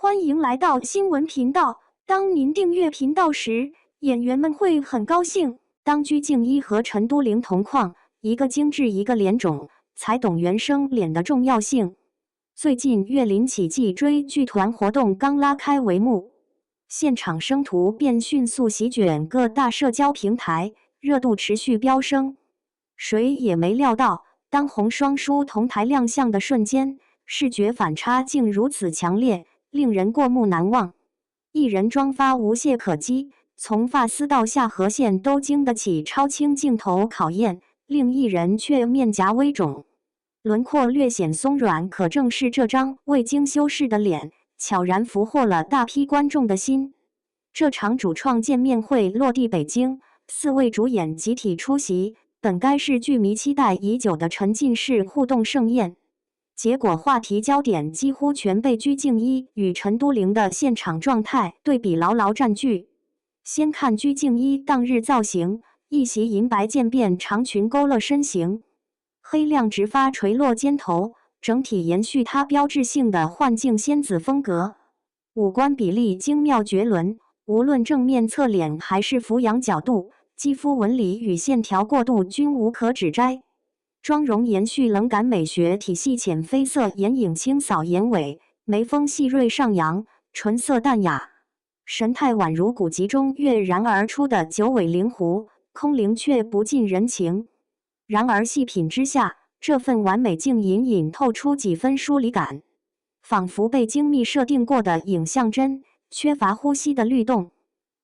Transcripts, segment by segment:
欢迎来到新闻频道。当您订阅频道时，演员们会很高兴。当鞠婧祎和陈都灵同框，一个精致，一个脸肿，才懂原生脸的重要性。最近岳林奇迹追剧团活动刚拉开帷幕，现场生图便迅速席卷各大社交平台，热度持续飙升。谁也没料到，当红双姝同台亮相的瞬间，视觉反差竟如此强烈，令人过目难忘。艺人妆发无懈可击，从发丝到下颌线都经得起超清镜头考验，令艺人却面颊微肿，轮廓略显松软，可正是这张未经修饰的脸，悄然俘获了大批观众的心。这场主创见面会落地北京，4位主演集体出席，本该是剧迷期待已久的沉浸式互动盛宴。结果话题焦点几乎全被鞠婧祎与陈都灵的现场状态对比牢牢占据。先看鞠婧祎当日造型，一袭银白渐变长裙勾勒身形，黑亮直发垂落肩头，整体延续她标志性的幻境仙子风格。五官比例精妙绝伦，无论正面侧脸还是俯仰角度，肌肤纹理与线条过渡均无可指摘。妆容延续冷感美学体系，浅绯色眼影轻扫眼尾，眉峰细锐上扬，唇色淡雅，神态宛如古籍中跃然而出的九尾灵狐，空灵却不近人情。然而细品之下，这份完美竟隐隐透出几分疏离感，仿佛被精密设定过的影像帧，缺乏呼吸的律动。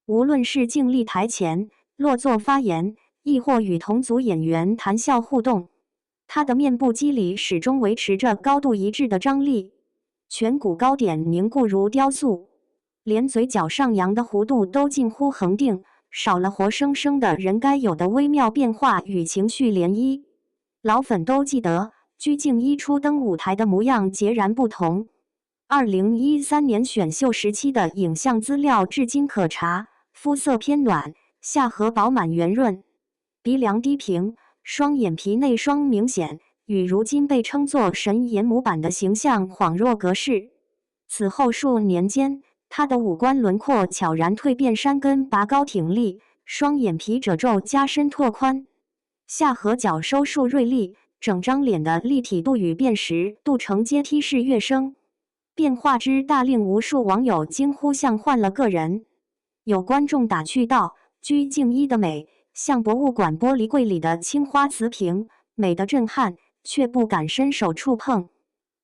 无论是静立台前落座发言，亦或与同组演员谈笑互动，他的面部肌理始终维持着高度一致的张力，颧骨高点凝固如雕塑，连嘴角上扬的弧度都近乎恒定，少了活生生的人该有的微妙变化与情绪涟漪。老粉都记得，鞠婧祎初登舞台的模样截然不同。2013年选秀时期的影像资料至今可查，肤色偏暖，下颌饱满圆润，鼻梁低平，双眼皮内双明显，与如今被称作神颜模板的形象恍若隔世。此后数年间，她的五官轮廓悄然蜕变，山根拔高挺立，双眼皮褶皱加深拓宽，下颌角收束锐利，整张脸的立体度与辨识度呈阶梯式跃升，变化之大令无数网友惊呼像换了个人。有观众打趣道，鞠婧祎的美像博物馆玻璃柜里的青花瓷瓶，美得震撼，却不敢伸手触碰。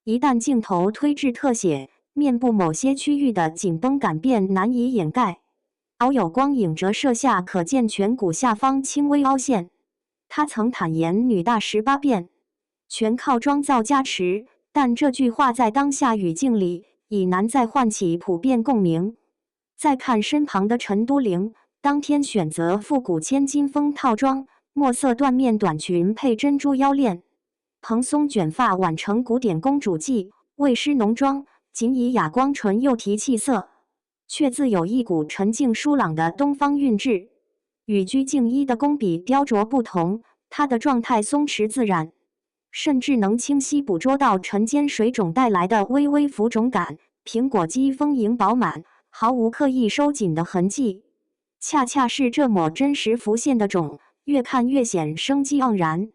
一旦镜头推至特写，面部某些区域的紧绷感便难以掩盖，偶有光影折射下可见颧骨下方轻微凹陷。她曾坦言女大18变，全靠妆造加持，但这句话在当下语境里已难再唤起普遍共鸣。再看身旁的陈都灵，当天选择复古千金风套装，墨色缎面短裙配珍珠腰链，蓬松卷发挽成古典公主髻，未施浓妆，仅以哑光唇釉提气色，却自有一股沉静疏朗的东方韵致。与鞠婧祎的工笔雕琢不同，她的状态松弛自然，甚至能清晰捕捉到唇间水肿带来的微微浮肿感，苹果肌丰盈饱满，毫无刻意收紧的痕迹。恰恰是这抹真实浮现的肿，越看越显生机盎然。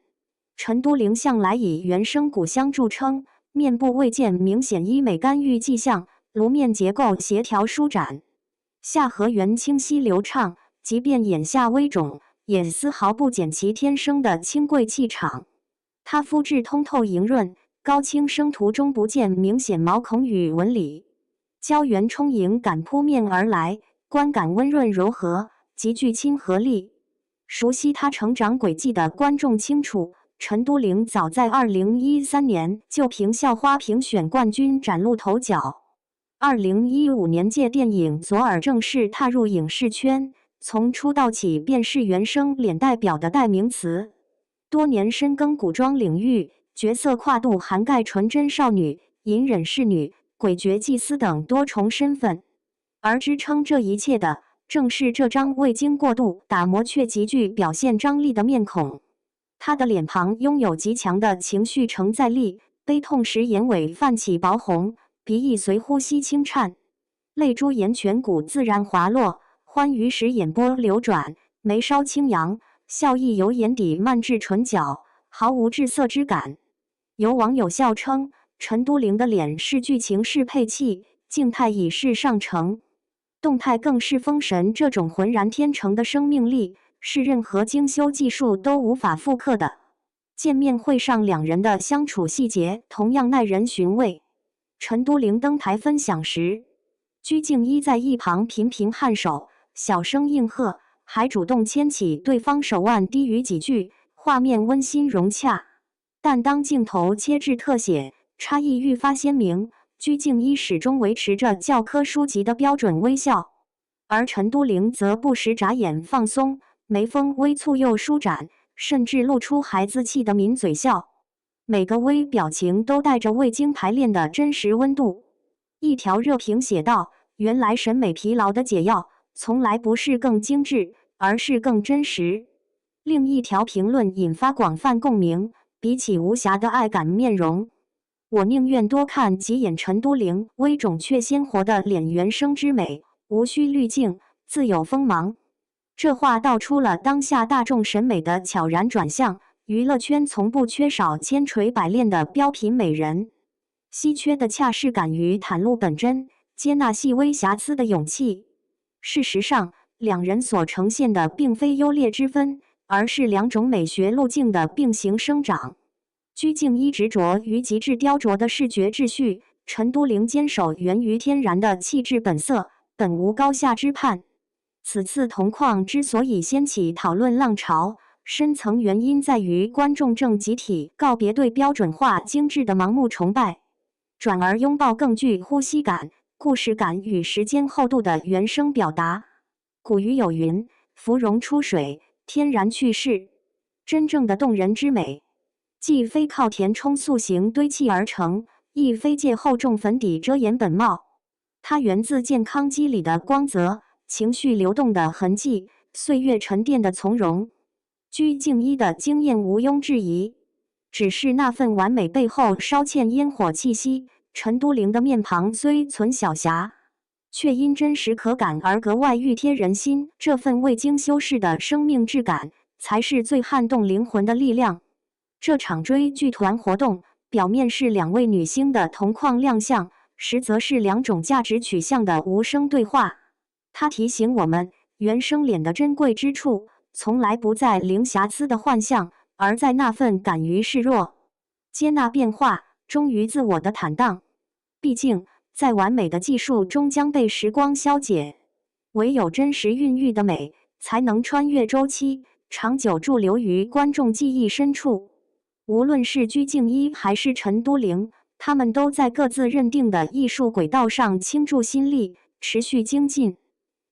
陈都灵向来以原生骨香著称，面部未见明显医美干预迹象，颅面结构协调舒展，下颌缘清晰流畅，即便眼下微肿，也丝毫不减其天生的清贵气场。她肤质通透莹润，高清生图中不见明显毛孔与纹理，胶原充盈感扑面而来，观感温润柔和，极具亲和力。熟悉她成长轨迹的观众清楚，陈都灵早在2013年就凭校花评选冠军崭露头角。2015年借电影《左耳》正式踏入影视圈，从出道起便是原生脸代表的代名词。多年深耕古装领域，角色跨度涵盖纯真少女、隐忍侍女、诡谲祭司等多重身份。而支撑这一切的，正是这张未经过度打磨却极具表现张力的面孔。她的脸庞拥有极强的情绪承载力，悲痛时眼尾泛起薄红，鼻翼随呼吸轻颤，泪珠沿颧骨自然滑落，欢愉时眼波流转，眉梢轻扬，笑意由眼底漫至唇角，毫无滞涩之感。有网友笑称，陈都灵的脸是剧情适配器，静态已是上乘，动态更是封神。这种浑然天成的生命力，是任何精修技术都无法复刻的。见面会上两人的相处细节同样耐人寻味。陈都灵登台分享时，鞠婧祎在一旁频频颔首，小声应和，还主动牵起对方手腕低语几句，画面温馨融洽。但当镜头切至特写，差异愈发鲜明。鞠婧祎始终维持着教科书级的标准微笑，而陈都灵则不时眨眼放松，眉峰微蹙又舒展，甚至露出孩子气的抿嘴笑。每个微表情都带着未经排练的真实温度。一条热评写道：“原来审美疲劳的解药，从来不是更精致，而是更真实。”另一条评论引发广泛共鸣：“比起无瑕的爱感面容，我宁愿多看几眼陈都灵微肿却鲜活的脸，原生之美，无需滤镜，自有锋芒。”这话道出了当下大众审美的悄然转向。娱乐圈从不缺少千锤百炼的标品美人，稀缺的恰是敢于袒露本真、接纳细微瑕疵的勇气。事实上，两人所呈现的并非优劣之分，而是两种美学路径的并行生长。鞠婧祎执着于极致雕琢的视觉秩序，陈都灵坚守源于天然的气质本色，本无高下之判。此次同框之所以掀起讨论浪潮，深层原因在于观众正集体告别对标准化精致的盲目崇拜，转而拥抱更具呼吸感、故事感与时间厚度的原生表达。古语有云：“芙蓉出水，天然去势。”真正的动人之美，既非靠填充塑形堆砌而成，亦非借厚重粉底遮掩本貌，它源自健康肌理的光泽，情绪流动的痕迹，岁月沉淀的从容。鞠婧祎的惊艳毋庸置疑，只是那份完美背后稍欠烟火气息。陈都灵的面庞虽存小瑕，却因真实可感而格外熨贴人心。这份未经修饰的生命质感，才是最撼动灵魂的力量。这场追剧团活动，表面是两位女星的同框亮相，实则是两种价值取向的无声对话。它提醒我们，原生脸的珍贵之处，从来不在零瑕疵的幻象，而在那份敢于示弱、接纳变化、忠于自我的坦荡。毕竟，在完美的技术终将被时光消解，唯有真实孕育的美，才能穿越周期，长久驻留于观众记忆深处。无论是鞠婧祎还是陈都灵，他们都在各自认定的艺术轨道上倾注心力，持续精进。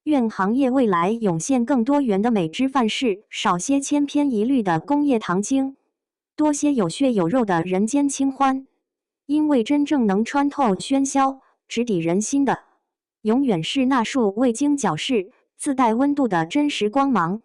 愿行业未来涌现更多元的美之范式，少些千篇一律的工业糖精，多些有血有肉的人间清欢。因为真正能穿透喧嚣、直抵人心的，永远是那束未经矫饰、自带温度的真实光芒。